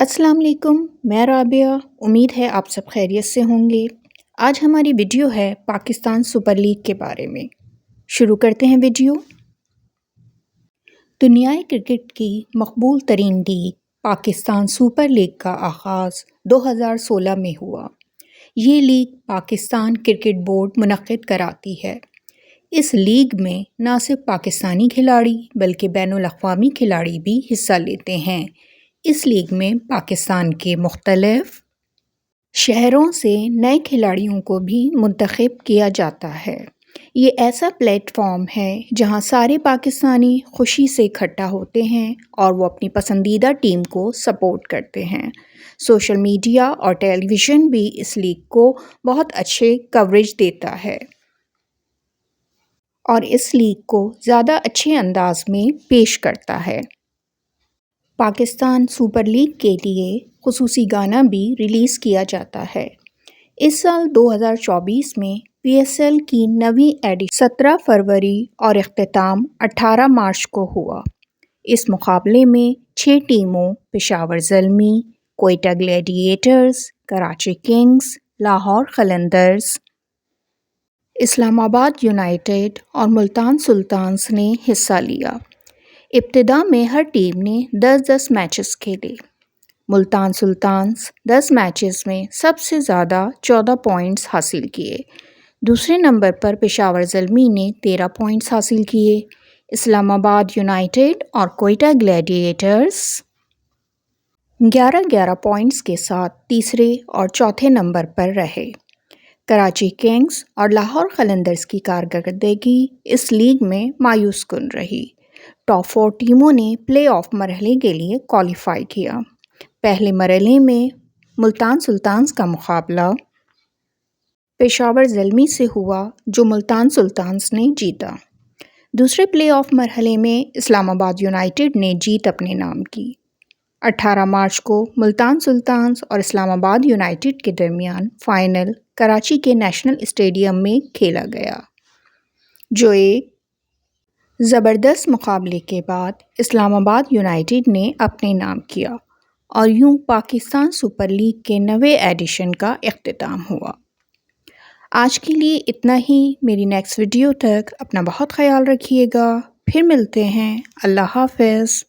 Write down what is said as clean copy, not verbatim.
السلام علیکم، میں رابعہ۔ امید ہے آپ سب خیریت سے ہوں گے۔ آج ہماری ویڈیو ہے پاکستان سپر لیگ کے بارے میں۔ شروع کرتے ہیں ویڈیو۔ دنیائے کرکٹ کی مقبول ترین لیگ پاکستان سپر لیگ کا آغاز 2016 میں ہوا۔ یہ لیگ پاکستان کرکٹ بورڈ منعقد کراتی ہے۔ اس لیگ میں نہ صرف پاکستانی کھلاڑی بلکہ بین الاقوامی کھلاڑی بھی حصہ لیتے ہیں۔ اس لیگ میں پاکستان کے مختلف شہروں سے نئے کھلاڑیوں کو بھی منتخب کیا جاتا ہے۔ یہ ایسا پلیٹ فارم ہے جہاں سارے پاکستانی خوشی سے اکٹھا ہوتے ہیں اور وہ اپنی پسندیدہ ٹیم کو سپورٹ کرتے ہیں۔ سوشل میڈیا اور ٹیلی ویژن بھی اس لیگ کو بہت اچھے کوریج دیتا ہے اور اس لیگ کو زیادہ اچھے انداز میں پیش کرتا ہے۔ پاکستان سپر لیگ کے لیے خصوصی گانا بھی ریلیز کیا جاتا ہے۔ اس سال 2024 میں پی ایس ایل کی نویں ایڈیشن 17 فروری اور اختتام 18 مارچ کو ہوا۔ اس مقابلے میں 6 ٹیموں پشاور زلمی، کوئٹہ گلیڈیٹرز، کراچی کنگز، لاہور قلندرز، اسلام آباد یونائیٹڈ اور ملتان سلطانز نے حصہ لیا۔ ابتدا میں ہر ٹیم نے 10 میچز کھیلے۔ ملتان سلطانز 10 میچز میں سب سے زیادہ 14 پوائنٹس حاصل کیے۔ دوسرے نمبر پر پشاور زلمی نے 13 پوائنٹس حاصل کیے۔ اسلام آباد یونائیٹڈ اور کوئٹہ گلیڈیٹرز 11 پوائنٹس کے ساتھ تیسرے اور چوتھے نمبر پر رہے۔ کراچی کنگز اور لاہور قلندرز کی کارکردگی اس لیگ میں مایوس کن رہی۔ ٹاپ 4 ٹیموں نے پلے آف مرحلے کے لیے کوالیفائی کیا۔ پہلے مرحلے میں ملتان سلطانز کا مقابلہ پشاور زلمی سے ہوا جو ملتان سلطانز نے جیتا۔ دوسرے پلے آف مرحلے میں اسلام آباد یونائیٹڈ نے جیت اپنے نام کی۔ 18 مارچ کو ملتان سلطانز اور اسلام آباد یونائیٹڈ کے درمیان فائنل کراچی کے نیشنل اسٹیڈیم میں کھیلا گیا، جو ایک زبردست مقابلے کے بعد اسلام آباد یونائیٹڈ نے اپنے نام کیا اور یوں پاکستان سپر لیگ کے نویں ایڈیشن کا اختتام ہوا۔ آج کے لیے اتنا ہی۔ میری نیکسٹ ویڈیو تک اپنا بہت خیال رکھیے گا۔ پھر ملتے ہیں۔ اللہ حافظ۔